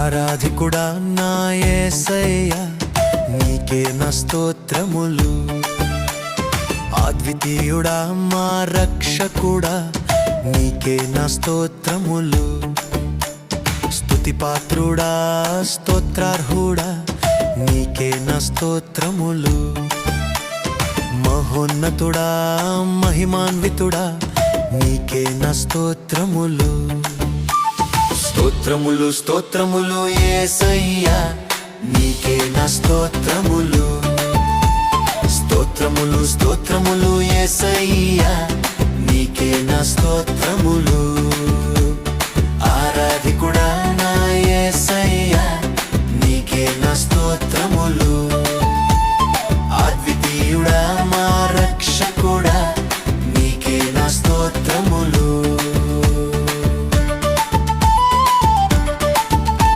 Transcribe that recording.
ఆరాధికుడా నా యేసయ్యా, నీకే నా స్తోత్రములు. అద్వితీయుడా మా రక్షకుడా, నీకే నా స్తోత్రములు. స్తుతిపాత్రుడా స్తోత్రార్హుడా, నీకే నా స్తోత్రములు. మహోన్నతుడా మహిమాన్వితుడా, నీకే నా స్తోత్రములు. స్తోత్రములు స్తోత్రములు యేసయ్యా, నీకే నా స్తోత్రములు. స్తోత్రములు స్తోత్రములు యేసయ్యా, నీకే నా స్తోత్రములు.